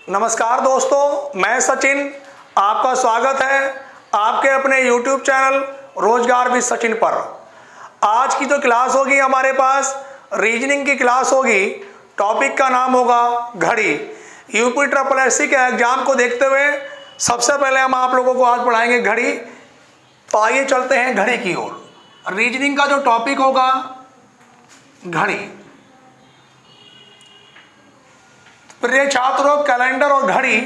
नमस्कार दोस्तों, मैं सचिन, आपका स्वागत है आपके अपने YouTube चैनल रोजगार विद सचिन पर। आज की जो क्लास होगी हमारे पास रीजनिंग की क्लास होगी। टॉपिक का नाम होगा घड़ी। यूपी ट्रिपल एससी के एग्जाम को देखते हुए सबसे पहले हम आप लोगों को आज पढ़ाएंगे घड़ी। तो आइए चलते हैं घड़ी की ओर। रीजनिंग का जो टॉपिक होगा घड़ी। प्रिय छात्रों, कैलेंडर और घड़ी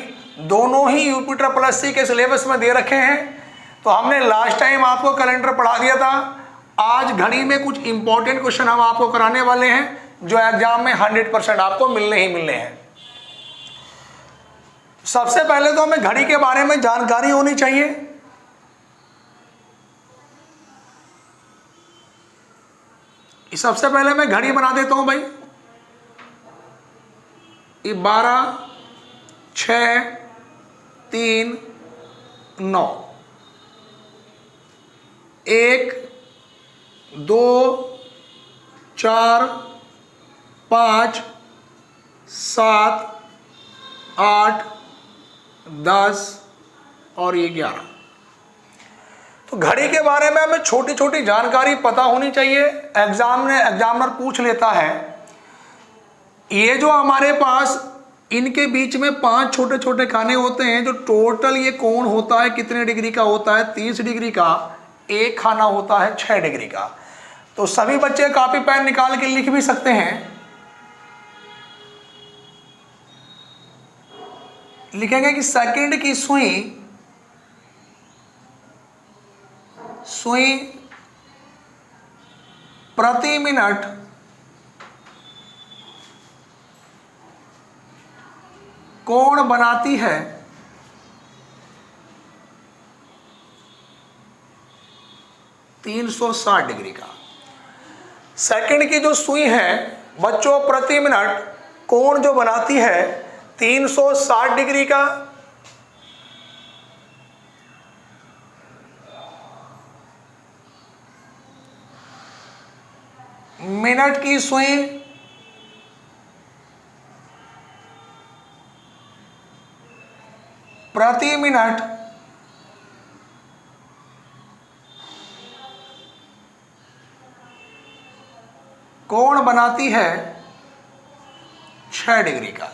दोनों ही यूपी ट्रिपल एससी के सिलेबस में दे रखे हैं। तो हमने लास्ट टाइम आपको कैलेंडर पढ़ा दिया था। आज घड़ी में कुछ इंपॉर्टेंट क्वेश्चन हम आपको कराने वाले हैं जो एग्जाम में 100% आपको मिलने ही मिलने हैं। सबसे पहले तो हमें घड़ी के बारे में जानकारी होनी चाहिए। सबसे पहले मैं घड़ी बना देता हूं भाई। 12, 6, 3, 9, 1, 2, 4, 5, 7, 8, 10 और ये 11। तो घड़ी के बारे में हमें छोटी छोटी जानकारी पता होनी चाहिए। एग्जामिनर पूछ लेता है। ये जो हमारे पास इनके बीच में 5 छोटे छोटे खाने होते हैं, जो टोटल ये कोण होता है कितने डिग्री का होता है? 30 डिग्री का। एक खाना होता है 6 डिग्री का। तो सभी बच्चे कॉपी पेन निकाल के लिख भी सकते हैं। लिखेंगे कि सेकंड की सुई प्रति मिनट कोण बनाती है 360 डिग्री का। सेकंड की जो सुई है बच्चों, प्रति मिनट कोण जो बनाती है 360 डिग्री का। मिनट की सुई प्रति मिनट कोण बनाती है 6 डिग्री का।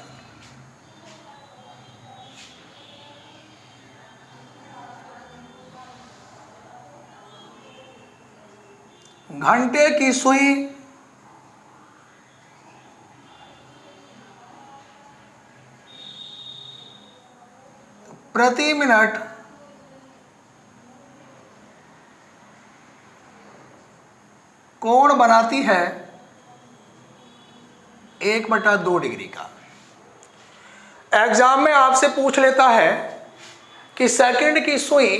घंटे की सुई प्रति मिनट कोण बनाती है 1/2 डिग्री का। एग्जाम में आपसे पूछ लेता है कि सेकंड की सुई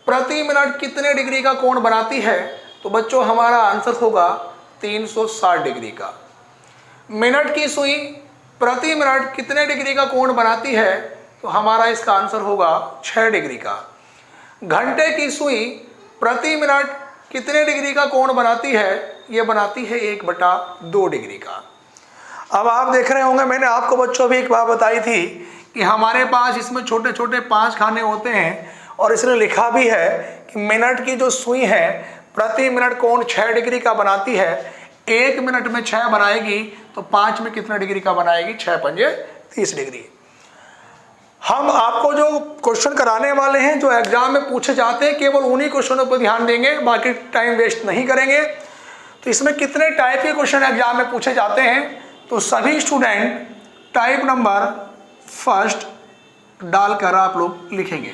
प्रति मिनट कितने डिग्री का कोण बनाती है? तो बच्चों हमारा आंसर होगा 360 डिग्री का। मिनट की सुई प्रति मिनट कितने डिग्री का कोण बनाती है? तो हमारा इसका आंसर होगा 6 डिग्री का। घंटे की सुई प्रति मिनट कितने डिग्री का कोण बनाती है? ये बनाती है 1/2 डिग्री का। अब आप देख रहे होंगे, मैंने आपको बच्चों भी एक बात बताई थी कि हमारे पास इसमें छोटे छोटे 5 खाने होते हैं और इसने लिखा भी है कि मिनट की जो सुई है प्रति मिनट कोण 6 डिग्री का बनाती है। 1 मिनट में 6 बनाएगी तो 5 में कितने डिग्री का बनाएगी? 6 पंजे 30 डिग्री। हम आपको जो क्वेश्चन कराने वाले हैं जो एग्जाम में पूछे जाते हैं, केवल उन्हीं क्वेश्चनों पर ध्यान देंगे, बाकी टाइम वेस्ट नहीं करेंगे। तो इसमें कितने टाइप के क्वेश्चन एग्जाम में पूछे जाते हैं? तो सभी स्टूडेंट टाइप नंबर फर्स्ट डालकर आप लोग लिखेंगे।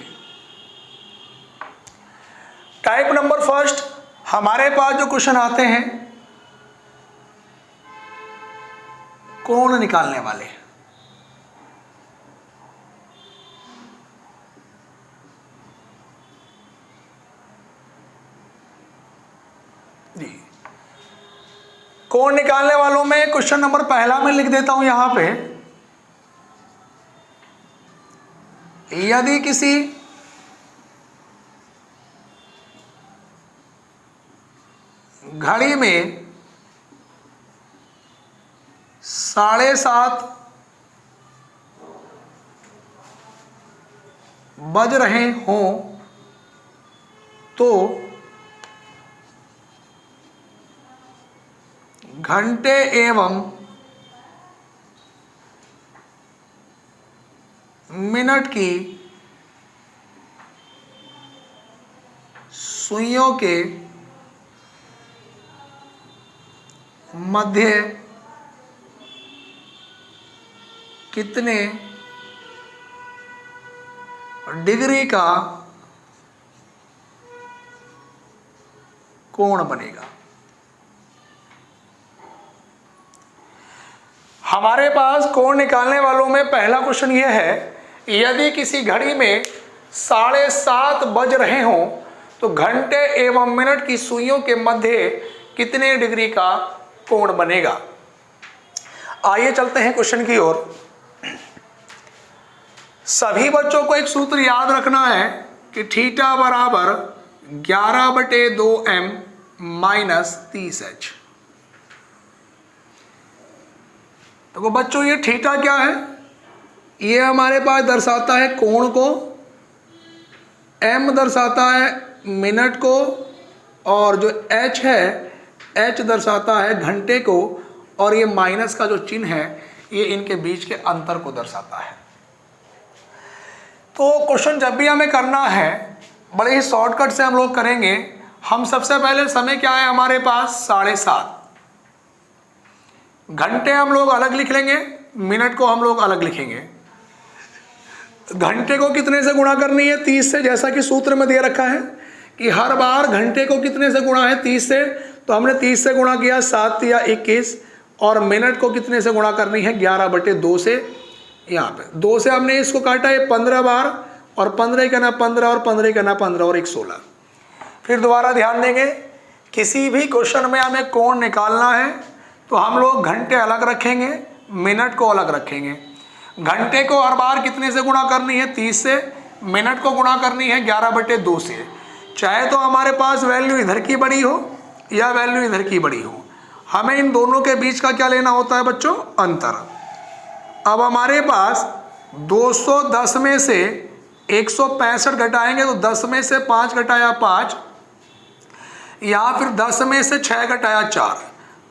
टाइप नंबर फर्स्ट हमारे पास जो क्वेश्चन आते हैं कोण निकालने वाले। जी, कोण निकालने वालों में क्वेश्चन नंबर पहला मैं लिख देता हूं यहां पे। यदि किसी घड़ी में 7:30 बज रहे हों तो घंटे एवं मिनट की सुइयों के मध्य कितने डिग्री का कोण बनेगा। हमारे पास कोण निकालने वालों में पहला क्वेश्चन यह है, यदि किसी घड़ी में 7:30 बज रहे हों तो घंटे एवं मिनट की सुइयों के मध्य कितने डिग्री का कोण बनेगा। आइए चलते हैं क्वेश्चन की ओर। सभी बच्चों को एक सूत्र याद रखना है कि थीटा बराबर 11/2m माइनस 30h। तो बच्चों ये थीटा क्या है, ये हमारे पास दर्शाता है कोण को, m दर्शाता है मिनट को, और जो h है h दर्शाता है घंटे को, और ये माइनस का जो चिन्ह है ये इनके बीच के अंतर को दर्शाता है। तो क्वेश्चन जब भी हमें करना है बड़े ही शॉर्टकट से हम लोग करेंगे। हम सबसे पहले समय क्या है हमारे पास 7:30, घंटे हम लोग अलग लिख लेंगे, मिनट को हम लोग अलग लिखेंगे। घंटे को कितने से गुणा करनी है 30 से, जैसा कि सूत्र में दे रखा है कि हर बार घंटे को कितने से गुणा है 30 से, तो हमने 30 से गुणा किया 7 या 21, और मिनट को कितने से गुणा करनी है 11/2 से। यहाँ पे 2 से हमने इसको काटा है 15 बार, और 15 का ना 15 और 15 का ना 15 और 1 16। फिर दोबारा ध्यान देंगे, किसी भी क्वेश्चन में हमें कोण निकालना है तो हम लोग घंटे अलग रखेंगे, मिनट को अलग रखेंगे। घंटे को हर बार कितने से गुणा करनी है 30 से, मिनट को गुणा करनी है 11/2 से। चाहे तो हमारे पास वैल्यू इधर की बड़ी हो या वैल्यू इधर की बड़ी हो, हमें इन दोनों के बीच का क्या लेना होता है बच्चों, अंतर। अब हमारे पास 210 में से 165 घटाएंगे तो 10 में से 5 घटाया 5, या फिर 10 में से 6 घटाया 4,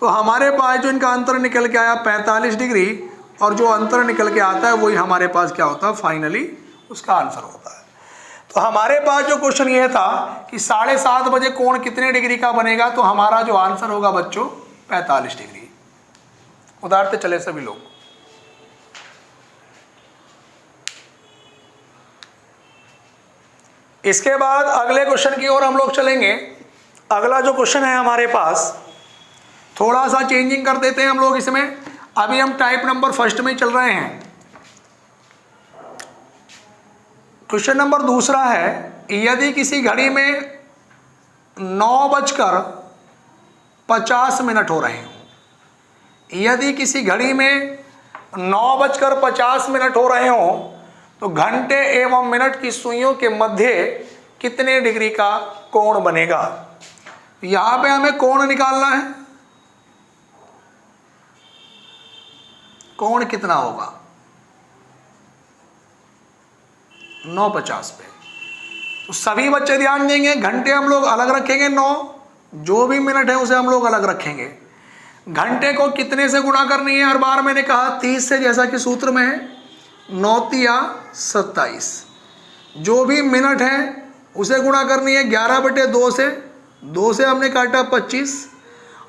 तो हमारे पास जो इनका अंतर निकल के आया 45 डिग्री, और जो अंतर निकल के आता है वही हमारे पास क्या होता है फाइनली उसका आंसर होता है। तो हमारे पास जो क्वेश्चन ये था कि 7:30 बजे कोण कितने डिग्री का बनेगा, तो हमारा जो आंसर होगा बच्चों 45 डिग्री। उदाहरते चले सभी लोग। इसके बाद अगले क्वेश्चन की ओर हम लोग चलेंगे। अगला जो क्वेश्चन है हमारे पास, थोड़ा सा चेंजिंग कर देते हैं हम लोग इसमें। अभी हम टाइप नंबर फर्स्ट में चल रहे हैं। क्वेश्चन नंबर दूसरा है, यदि किसी घड़ी में 9:50 हो रहे हैं, यदि किसी घड़ी में 9:50 हो रहे हों तो घंटे एवं मिनट की सुइयों के मध्य कितने डिग्री का कोण बनेगा। यहां पे हमें कोण निकालना है, कोण कितना होगा 9:50 पे। तो सभी बच्चे ध्यान देंगे, घंटे हम लोग अलग रखेंगे 9, जो भी मिनट है उसे हम लोग अलग रखेंगे। घंटे को कितने से गुणा करनी है, हर बार मैंने कहा 30 से, जैसा कि सूत्र में है 9 या 27। जो भी मिनट है उसे गुणा करनी है 11/2 से, 2 से हमने काटा 25,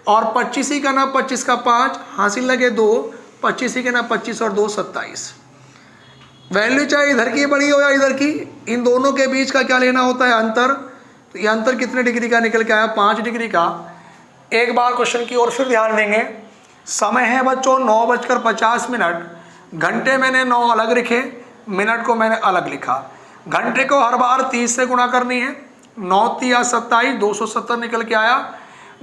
और 25 ही का ना 25 का 5 हासिल लगे 2, 25 ही के ना 25 और 2 27। वैल्यू चाहे इधर की बड़ी हो या इधर की, इन दोनों के बीच का क्या लेना होता है अंतर। तो ये अंतर कितने डिग्री का निकल के आया 5 डिग्री का। एक बार क्वेश्चन की ओर फिर ध्यान देंगे। समय है बच्चों 9:50। घंटे मैंने 9 अलग लिखे, मिनट को मैंने अलग लिखा। घंटे को हर बार 30 से गुणा करनी है, 9 या 27, 270 निकल के आया।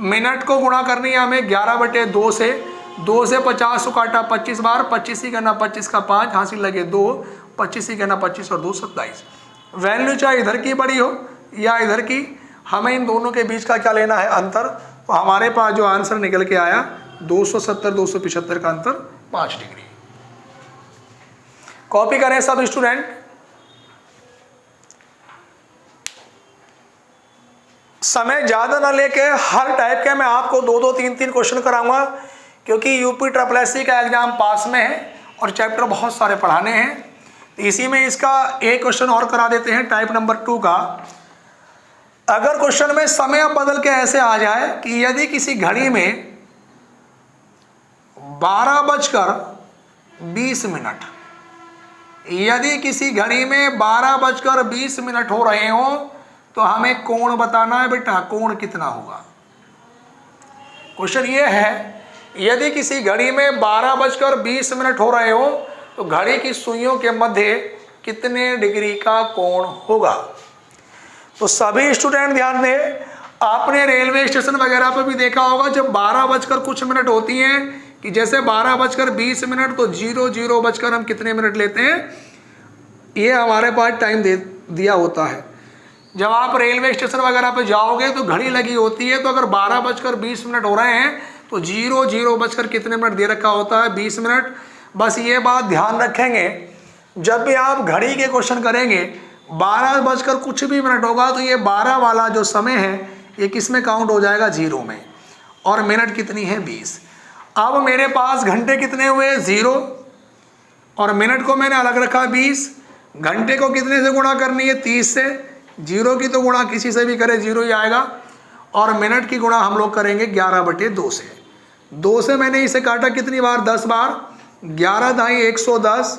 मिनट को गुणा करनी है हमें 11/2 से, 2 से 50 को काटा 25 बार, 25 ही करना 25 का 5 हासिल लगे 2, 25 ही करना 25 और 2 27। वैल्यू चाहे इधर की बड़ी हो या इधर की, हमें इन दोनों के बीच का क्या लेना है अंतर। तो हमारे पास जो आंसर निकल के आया 270 275 का अंतर 5 डिग्री। कॉपी करें सब स्टूडेंट। समय ज़्यादा ना लेके हर टाइप के मैं आपको 2-2 3-3 क्वेश्चन कराऊंगा, क्योंकि यूपी SSSC का एग्जाम पास में है और चैप्टर बहुत सारे पढ़ाने हैं। तो इसी में इसका एक क्वेश्चन और करा देते हैं टाइप नंबर 2 का। अगर क्वेश्चन में समय बदल के ऐसे आ जाए कि यदि किसी घड़ी में 12:20, यदि किसी घड़ी में 12:20 हो रहे हो तो हमें कोण बताना है बेटा, कोण कितना होगा। क्वेश्चन ये है, यदि किसी घड़ी में 12:20 हो रहे हो तो घड़ी की सुइयों के मध्य कितने डिग्री का कोण होगा। तो सभी स्टूडेंट ध्यान दें, आपने रेलवे स्टेशन वगैरह पर भी देखा होगा जब 12:कुछ होती हैं कि जैसे 12:20 तो 00 हम कितने मिनट लेते हैं, ये हमारे पास टाइम दे दिया होता है। जब आप रेलवे स्टेशन वगैरह पे जाओगे तो घड़ी लगी होती है, तो अगर 12:20 हो रहे हैं तो 00 कितने मिनट दे रखा होता है, 20 मिनट। बस ये बात ध्यान रखेंगे, जब भी आप घड़ी के क्वेश्चन करेंगे 12 कुछ भी मिनट होगा तो ये 12 वाला जो समय है ये किस में काउंट हो जाएगा, 0 में, और मिनट कितनी है 20। अब मेरे पास घंटे कितने हुए 0 और मिनट को मैंने अलग रखा 20। घंटे को कितने से गुणा करनी है 30 से, 0 की तो गुणा किसी से भी करे 0 ही आएगा, और मिनट की गुणा हम लोग करेंगे 11/2 से। 2 से मैंने इसे काटा कितनी बार, 10 बार, 11 दाई 110।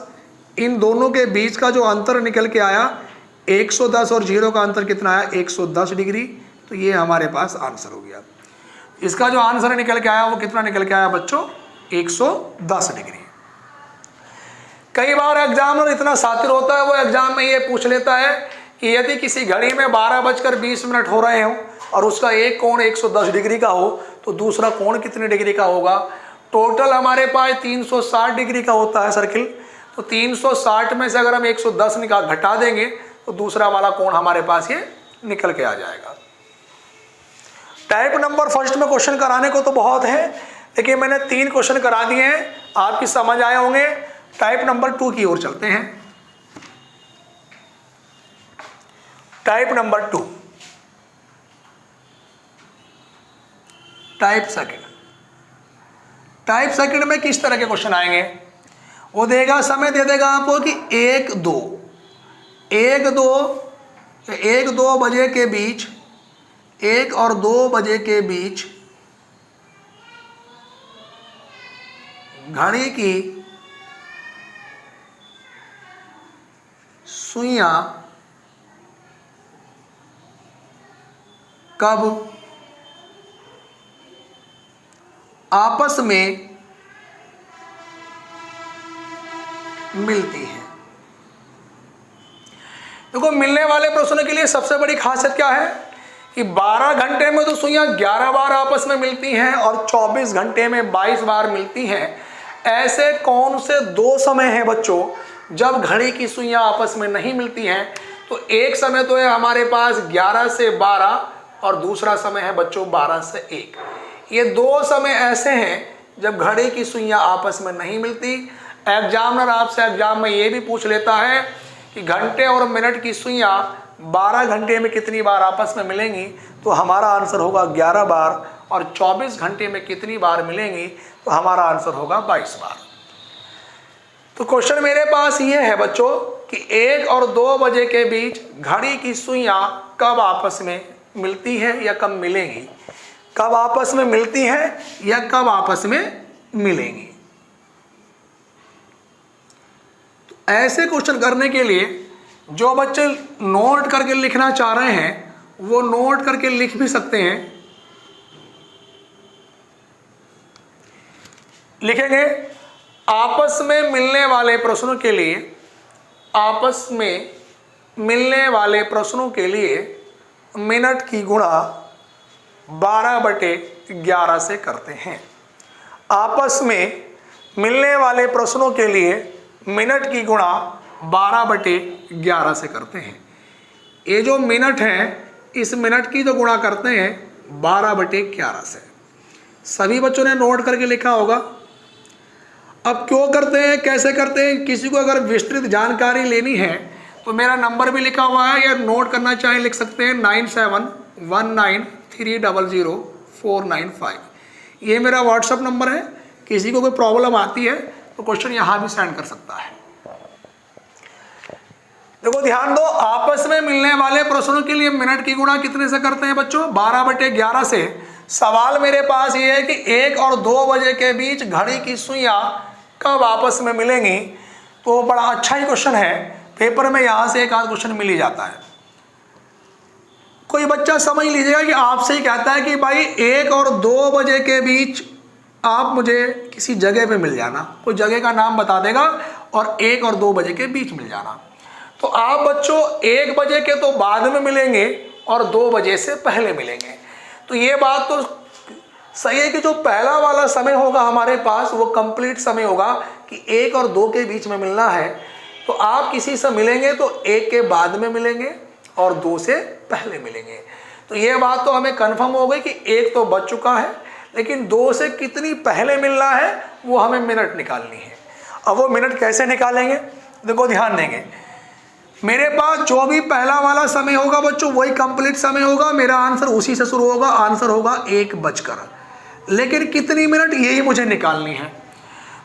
इन दोनों के बीच का जो अंतर निकल के आया 110 और 0 का अंतर कितना आया 110 डिग्री। तो ये हमारे पास आंसर हो गया। इसका जो आंसर निकल के आया वो कितना निकल के आया बच्चों, 110 डिग्री। कई बार एग्जामिनर इतना शातिर होता है, वो एग्जाम में ये पूछ लेता है कि यदि किसी घड़ी में 12:20 हो रहे हो और उसका एक कोण 110 डिग्री का हो तो दूसरा कोण कितने डिग्री का होगा। टोटल हमारे पास 360 डिग्री का होता है सर्किल, तो 360 में से अगर हम 110 घटा देंगे तो दूसरा वाला कोण हमारे पास ये निकल के आ जाएगा। टाइप नंबर फर्स्ट में क्वेश्चन कराने को तो बहुत है, लेकिन मैंने 3 क्वेश्चन करा दिए हैं, आपकी समझ आए होंगे। टाइप नंबर 2 की ओर चलते हैं। Type number 2, type second. Type second में किस तरह के क्वेश्चन आएंगे, वो देगा, समय दे देगा आपको कि 1-2 बजे के बीच, 1 और 2 बजे के बीच घड़ी की सुइयां कब आपस में मिलती है। देखो, मिलने वाले प्रश्नों के लिए सबसे बड़ी खासियत क्या है कि 12 घंटे में तो सुइयां 11 बार आपस में मिलती हैं और 24 घंटे में 22 बार मिलती हैं। ऐसे कौन से 2 समय हैं बच्चों जब घड़ी की सुइयां आपस में नहीं मिलती हैं। तो एक समय तो है हमारे पास 11 से 12 और दूसरा समय है बच्चों 12 से 1। ये 2 समय ऐसे हैं जब घड़ी की सुइयां आपस में नहीं मिलती। एग्जामिनर आपसे एग्जाम में ये भी पूछ लेता है कि घंटे और मिनट की सुइयां 12 घंटे में कितनी बार आपस में मिलेंगी, तो हमारा आंसर होगा 11 बार, और 24 घंटे में कितनी बार मिलेंगी, तो हमारा आंसर होगा 22 बार। तो क्वेश्चन मेरे पास ये है बच्चों कि 1 और 2 बजे के बीच घड़ी की सुइयां कब आपस में मिलती है या कब मिलेंगी, कब आपस में मिलती है या कब आपस में मिलेंगी। तो ऐसे क्वेश्चन करने के लिए जो बच्चे नोट करके लिखना चाह रहे हैं वो नोट करके लिख भी सकते हैं। लिखेंगे, आपस में मिलने वाले प्रश्नों के लिए, आपस में मिलने वाले प्रश्नों के लिए मिनट की गुणा 12/11 से करते हैं। आपस में मिलने वाले प्रश्नों के लिए मिनट की गुणा 12/11 से करते हैं। ये जो मिनट है, इस मिनट की जो गुणा करते हैं 12/11 से। सभी बच्चों ने नोट करके लिखा होगा। अब क्यों करते हैं, कैसे करते हैं, किसी को अगर विस्तृत जानकारी लेनी है तो मेरा नंबर भी लिखा हुआ है, या नोट करना चाहें लिख सकते हैं 9719300495। ये मेरा व्हाट्सअप नंबर है। किसी को कोई प्रॉब्लम आती है तो क्वेश्चन यहाँ भी सेंड कर सकता है। देखो ध्यान दो, आपस में मिलने वाले प्रश्नों के लिए मिनट की गुणा कितने से करते हैं बच्चों? 12/11 से। सवाल मेरे पास ये है कि 1 और 2 बजे के बीच घड़ी की सुइयां कब आपस में मिलेंगी। तो बड़ा अच्छा ही क्वेश्चन है, पेपर में यहां से एक आध क्वेश्चन मिल ही जाता है। कोई बच्चा समझ लीजिएगा कि आपसे ही कहता है कि भाई 1 और 2 बजे के बीच आप मुझे किसी जगह पे मिल जाना, कोई जगह का नाम बता देगा और 1 और 2 बजे के बीच मिल जाना। तो आप बच्चों 1 बजे के तो बाद में मिलेंगे और 2 बजे से पहले मिलेंगे। तो ये बात तो सही है कि जो पहला वाला समय होगा हमारे पास वो कंप्लीट समय होगा कि 1 और 2 के बीच में मिलना है। तो आप किसी से मिलेंगे तो 1 के बाद में मिलेंगे और 2 से पहले मिलेंगे। तो ये बात तो हमें कंफर्म हो गई कि 1 तो बच चुका है, लेकिन 2 से कितनी पहले मिलना है वो हमें मिनट निकालनी है। अब वो मिनट कैसे निकालेंगे, देखो ध्यान देंगे। मेरे पास जो भी पहला वाला समय होगा बच्चों वही कंप्लीट समय होगा, मेरा आंसर उसी से शुरू होगा, आंसर होगा 1 बजकर। लेकिन कितनी मिनट यही मुझे निकालनी है।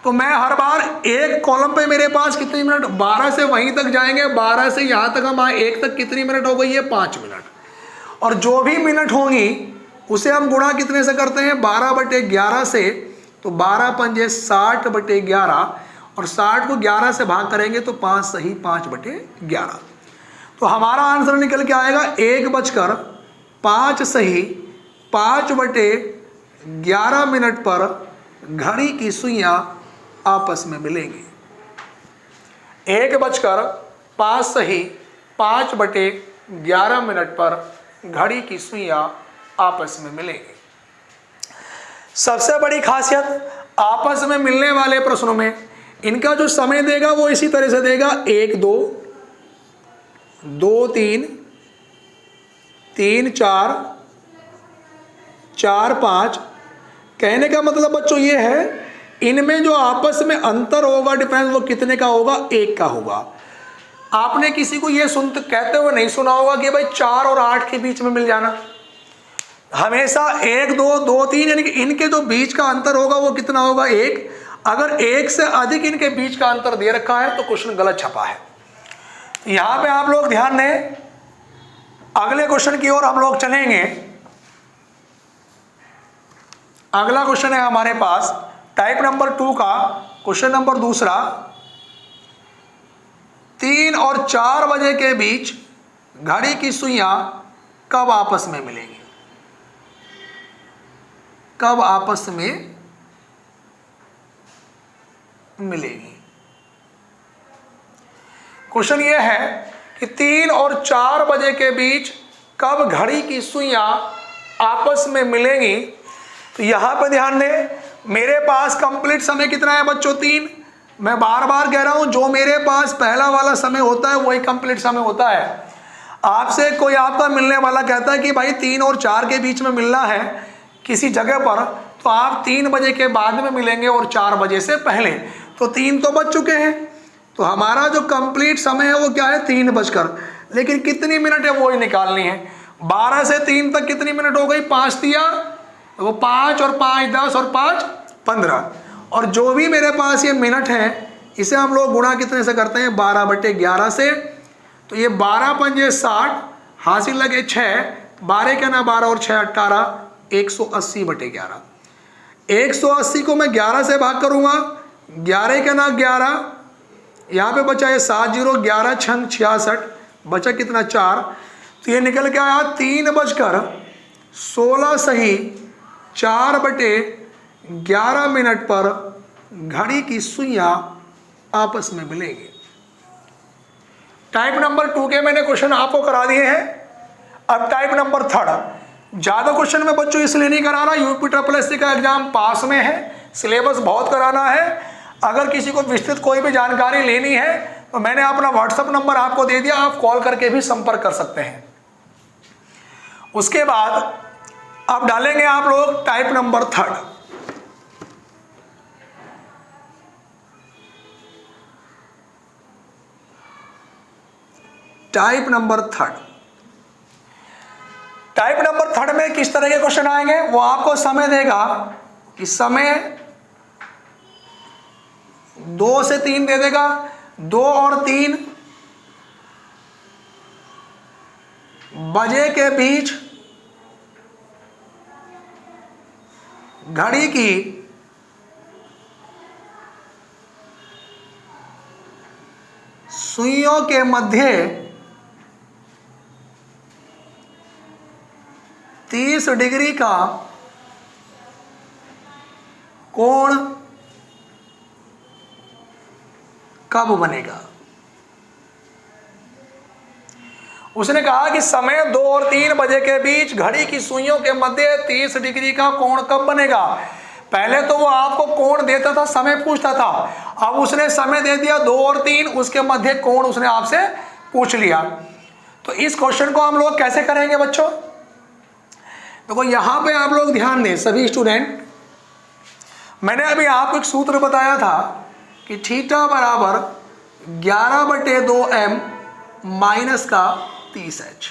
तो मैं हर बार एक कॉलम पे मेरे पास कितनी मिनट, 12 से वहीं तक जाएंगे, 12 से यहाँ तक हम आए 1 तक कितनी मिनट हो गई है, 5 मिनट। और जो भी मिनट होंगी उसे हम गुणा कितने से करते हैं, 12/11 से। तो 12 पंजे 60/11 और 60 को 11 से भाग करेंगे तो 5 सही 5/11। तो हमारा आंसर निकल के आएगा 1 बजकर 5 सही 5/11 मिनट पर घड़ी की सुइयां आपस में मिलेंगी। 1 बजकर 5 सही 5/11 मिनट पर घड़ी की सुइयां आपस में मिलेंगी। सबसे बड़ी खासियत आपस में मिलने वाले प्रश्नों में इनका जो समय देगा वो इसी तरह से देगा 1 2 2 3 3 4 4 5। कहने का मतलब बच्चों ये है इनमें जो आपस में अंतर होगा, डिफरेंस, वो कितने का होगा, 1 का होगा। आपने किसी को ये कहते हुए नहीं सुना होगा कि भाई 4 और 8 के बीच में मिल जाना। हमेशा 1 2 2 3 यानी कि इनके जो बीच का अंतर होगा वो कितना होगा, 1। अगर 1 से अधिक इनके बीच का अंतर दे रखा है तो क्वेश्चन गलत छपा है। यहां पे आप लोग ध्यान दें, अगले क्वेश्चन की ओर हम लोग चलेंगे। अगला क्वेश्चन है हमारे पास टाइप नंबर 2 का क्वेश्चन नंबर 2। 3 और 4 बजे के बीच घड़ी की सुइयां कब आपस में मिलेंगी, कब आपस में मिलेगी। क्वेश्चन यह है कि 3 और 4 बजे के बीच कब घड़ी की सुइयां आपस में मिलेंगी। तो यहां पर ध्यान दें, मेरे पास कंप्लीट समय कितना है बच्चों, 3। मैं बार बार कह रहा हूं जो मेरे पास पहला वाला समय होता है वही कंप्लीट समय होता है। आपसे कोई आपका मिलने वाला कहता है कि भाई 3 और 4 के बीच में मिलना है किसी जगह पर, तो आप 3 बजे के बाद में मिलेंगे और 4 बजे से पहले। तो 3 तो बज चुके हैं, तो हमारा जो कंप्लीट समय है वो क्या है, 3 बजकर। लेकिन कितनी मिनट है वो ही निकालनी है। 12 से 3 तक कितनी मिनट हो गई, 5 दिया, वो 5 और 5 10 और 5 15। और जो भी मेरे पास ये मिनट है इसे हम लोग गुणा कितने से करते हैं, 12/11 से। तो ये 12 पंजे 60 हासिल लगे 6, 12 के ना 12 और 6 18, 180/11। 180 को मैं 11 से भाग करूंगा, 11 के ना 11, यहाँ पे बचा है 7 0, 11 6 66, बचा कितना 4। तो ये निकल के आया 3 बजकर 16 सही 4/11 मिनट पर घड़ी की सुइयां आपस में मिलेंगी। टाइप नंबर 2 के मैंने क्वेश्चन आपको करा दिए हैं। अब टाइप नंबर 3। ज़्यादा क्वेश्चन में बच्चों इसलिए नहीं करा रहा, UPSSC का एग्जाम पास में है, सिलेबस बहुत कराना है। अगर किसी को विस्तृत कोई भी जानकारी लेनी है तो मैंने अपना व्हाट्सएप नंबर आपको दे दिया, आप कॉल करके भी संपर्क कर सकते हैं। उसके बाद अब डालेंगे आप लोग type number 3। Type number 3। Type number 3 में किस तरह के क्वेश्चन आएंगे, वो आपको समय देगा कि समय 2 से 3 दे देगा, 2 और 3 बजे के बीच घड़ी की सुइयों के मध्य 30 डिग्री का कोण कब बनेगा। उसने कहा कि समय 2 और 3 बजे के बीच घड़ी की सुइयों के मध्य 30 डिग्री का कोण कब बनेगा। पहले तो वो आपको कोण देता था, समय पूछता था, अब उसने समय दे दिया 2 और 3, उसके मध्य कोण उसने आपसे पूछ लिया। तो इस क्वेश्चन को हम लोग कैसे करेंगे बच्चों, देखो यहां पे आप लोग ध्यान दें सभी स्टूडेंट। मैंने अभी आपको एक सूत्र बताया था कि थीटा बराबर 11/2m माइनस का 30h,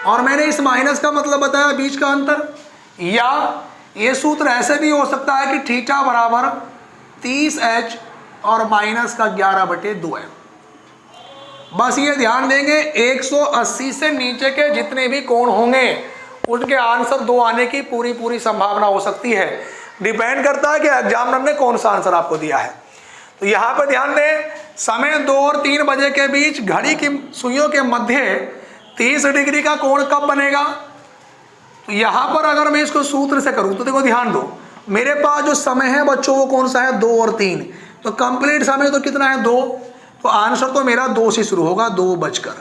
और मैंने इस माइनस का मतलब बताया बीच का अंतर, या ये सूत्र ऐसे भी हो सकता है कि थीटा बराबर 30h और माइनस का 11/2m। बस ये ध्यान देंगे 180 से नीचे के जितने भी कोण होंगे उनके आंसर 2 आने की पूरी संभावना हो सकती है। डिपेंड करता है कि एग्जामिनर ने कौन सा आंसर आपको दिया है। तो यहाँ पर ध्यान दें, समय 2 और 3 बजे के बीच घड़ी की सुइयों के मध्य 30 डिग्री का कोण कब बनेगा। तो यहाँ पर अगर मैं इसको सूत्र से करूँ तो देखो ध्यान दो, मेरे पास जो समय है बच्चों वो कौन सा है, 2 और 3, तो कंप्लीट समय तो कितना है 2, तो आंसर तो मेरा 2 से शुरू होगा, 2 बजकर।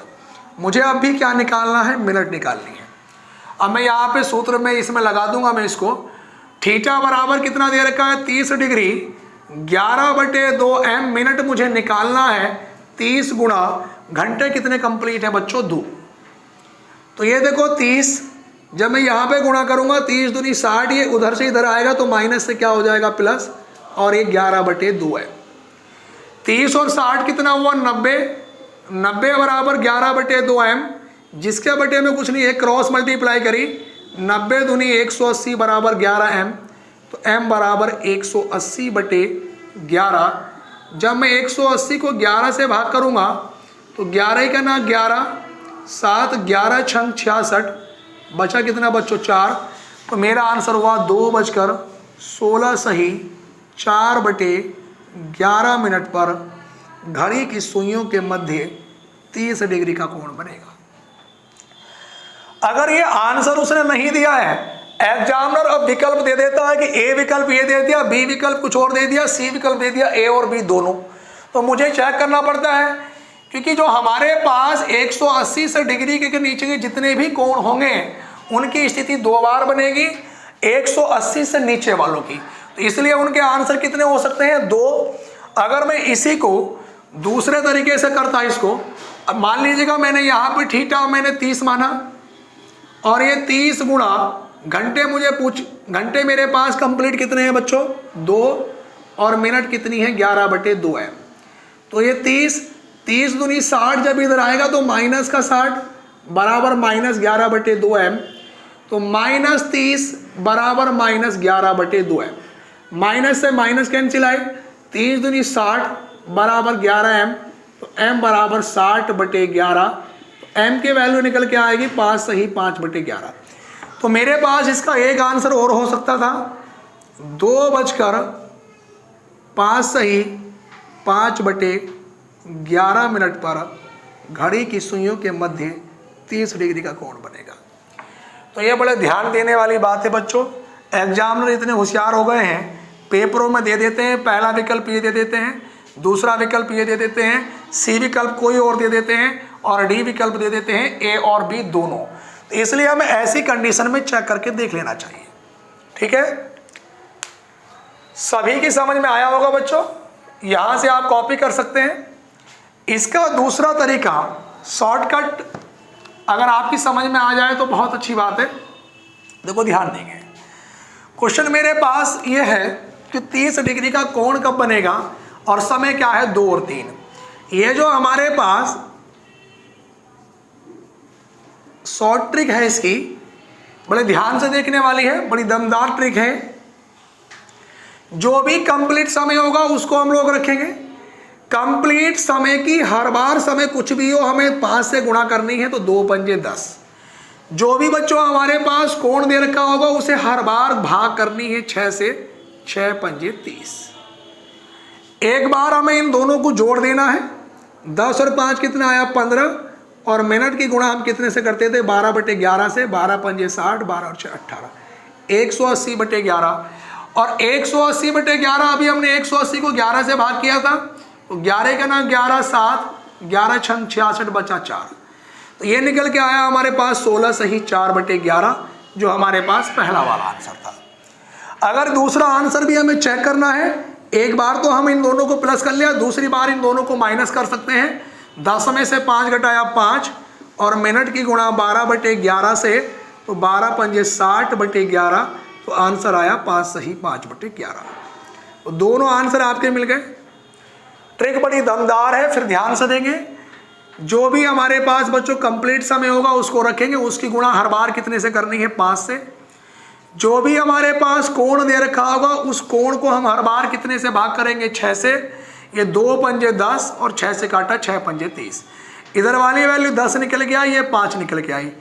मुझे अब भी क्या निकालना है, मिनट निकालनी है। अब मैं यहाँ पे सूत्र में इसमें लगा दूंगा मैं इसको, थीटा बराबर कितना दे रखा है 30 डिग्री, 11/2m मिनट मुझे निकालना है, 30 गुणा घंटे कितने कंप्लीट है बच्चों 2। तो ये देखो 30, जब मैं यहाँ पे गुणा करूंगा 30 दूनी 60, ये उधर से इधर आएगा तो माइनस से क्या हो जाएगा प्लस, और ये 11/2 है। 30 और 60 कितना हुआ 90, 90 बराबर 11/2m, जिसके बटे में कुछ नहीं है, क्रॉस मल्टीप्लाई करी, 90 दूनी 180 बराबर 11m, तो m बराबर 180/11। जब मैं 180 को 11 से भाग करूंगा तो 11 का ना 11, 7 11 छंग 66, बचा कितना बच्चों 4, तो मेरा आंसर हुआ 2:16 सही 4/11 मिनट पर घड़ी की सुइयों के मध्य 30 डिग्री का कोण बनेगा। अगर ये आंसर उसने नहीं दिया है, एग्जामिनर अब विकल्प दे देता है कि ए विकल्प ये दे दिया, बी विकल्प कुछ और दे दिया, सी विकल्प दे दिया, ए और बी दोनों, तो मुझे चेक करना पड़ता है, क्योंकि जो हमारे पास 180 से डिग्री के नीचे के जितने भी कोण होंगे उनकी स्थिति 2 बार बनेगी 180 से नीचे वालों की, तो इसलिए उनके आंसर कितने हो सकते हैं 2। अगर मैं इसी को दूसरे तरीके से करता इसको, अब मान लीजिएगा मैंने यहाँ पर थीटा मैंने 30 माना, और ये 30 गुणा घंटे मुझे घंटे मेरे पास कंप्लीट कितने हैं बच्चों 2, और मिनट कितनी है 11/2 है। तो ये 30 दूनी 60, जब इधर आएगा तो माइनस का 60 बराबर -11/2m, तो -30 बराबर -11/2m, माइनस से माइनस कैंसिल आए, 30 दूनी 60 बराबर 11m, तो m बराबर 60/11, m की वैल्यू निकल के आएगी 5 सही 5/11। तो मेरे पास इसका एक आंसर और हो सकता था, 2:05 सही 5/11 मिनट पर घड़ी की सुइयों के मध्य 30 डिग्री का कोण बनेगा। तो ये बड़े ध्यान देने वाली बात है बच्चों। एग्जामिनर इतने होशियार हो गए हैं, पेपरों में दे देते हैं, पहला विकल्प ये दे देते हैं, दूसरा विकल्प ये दे देते हैं, सी विकल्प कोई और दे देते हैं, और डी विकल्प दे देते हैं, ए और बी दोनों। तो इसलिए हमें ऐसी कंडीशन में चेक करके देख लेना चाहिए। ठीक है, सभी की समझ में आया होगा बच्चों, यहां से आप कॉपी कर सकते हैं। इसका दूसरा तरीका शॉर्टकट अगर आपकी समझ में आ जाए तो बहुत अच्छी बात है। देखो ध्यान देंगे, क्वेश्चन मेरे पास ये है कि 30 डिग्री का कोण कब बनेगा और समय क्या है 2 और 3। ये जो हमारे पास शॉर्ट ट्रिक है इसकी, बड़े ध्यान से देखने वाली है, बड़ी दमदार ट्रिक है। जो भी कंप्लीट समय होगा उसको हम लोग रखेंगे। कंप्लीट समय की हर बार समय कुछ भी हो हमें 5 से गुणा करनी है, तो 2 पंजे 10। जो भी बच्चों हमारे पास कोण दे रखा होगा उसे हर बार भाग करनी है 6 से, 6 पंजे 30। एक बार हमें इन दोनों को जोड़ देना है। 10 और 5 कितना आया 15, और मिनट की गुणा हम कितने से करते थे 12/11 से, 12 पंजे 60, 12 और 6 18, 180/11। और 180/11 अभी हमने 180 को 11 से भाग किया था, तो 11 का ना 11 7, 11 छंग 66 बचा 4, तो ये निकल के आया हमारे पास 16 सही 4/11, जो हमारे पास पहला वाला आंसर था। अगर दूसरा आंसर भी हमें चेक करना है, एक बार तो हम इन दोनों को प्लस कर लिया, दूसरी बार इन दोनों को माइनस कर सकते हैं। 10 में से 5 घटाया 5, और मिनट की गुणा 12/11 से, तो 12 पंजे 60/11, तो आंसर आया 5 सही 5/11। तो दोनों आंसर आपके मिल गए। ट्रिक बड़ी दमदार है, फिर ध्यान से देंगे। जो भी हमारे पास बच्चों कंप्लीट समय होगा उसको रखेंगे, उसकी गुणा हर बार कितने से करनी है 5 से। जो भी हमारे पास कोण दे रखा होगा उस कोण को हम हर बार कितने से भाग करेंगे 6 से। ये 2 पंजे 10 और 6 से काटा 6 पंजे 30। इधर वाली वैल्यू 10 निकल के आई, ये 5 निकल के आई।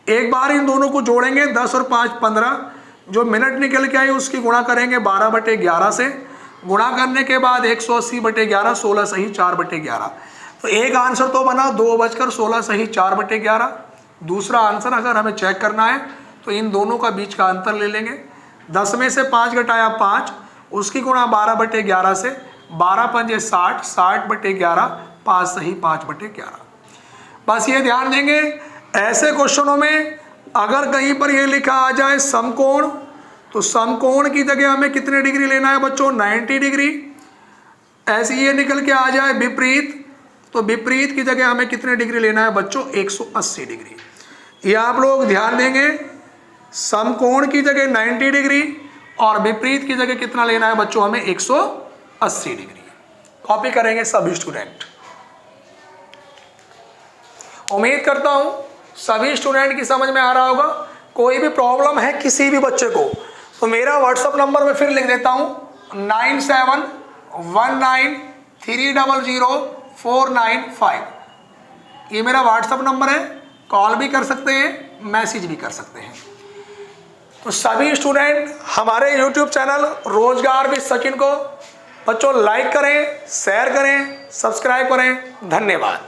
एक बार इन दोनों को जोड़ेंगे, 10 और 5 15। जो मिनट निकल के आई उसकी गुणा करेंगे 12/11 से। गुणा करने के बाद 180/11, 16 सही 4/11। तो एक आंसर तो बना 2 सही 4/11। दूसरा आंसर अगर हमें चेक करना है तो इन दोनों का बीच का अंतर ले लेंगे। 10 में से 5 घटाया 5, उसकी गुणा 12/11 से, 12 पंजे 60, 60/11, 5 सही 5/11। बस ये ध्यान देंगे, ऐसे क्वेश्चनों में अगर कहीं पर ये लिखा आ जाए समकोण, तो समकोण की जगह हमें कितने डिग्री लेना है बच्चों 90 डिग्री। ऐसे ये निकल के आ जाए विपरीत, तो विपरीत की जगह हमें कितने डिग्री लेना है बच्चों 180 डिग्री। ये आप लोग ध्यान देंगे, समकोण की जगह 90 डिग्री और विपरीत की जगह कितना लेना है बच्चों हमें 180 डिग्री। कॉपी करेंगे सभी स्टूडेंट। उम्मीद करता हूं सभी स्टूडेंट की समझ में आ रहा होगा। कोई भी प्रॉब्लम है किसी भी बच्चे को तो मेरा व्हाट्सएप नंबर में फिर लिख देता हूं 9719300495। ये मेरा व्हाट्सएप नंबर है, कॉल भी कर सकते हैं, मैसेज भी कर सकते हैं। तो सभी स्टूडेंट हमारे YouTube चैनल रोजगार विद सचिन को बच्चों लाइक करें, शेयर करें, सब्सक्राइब करें। धन्यवाद।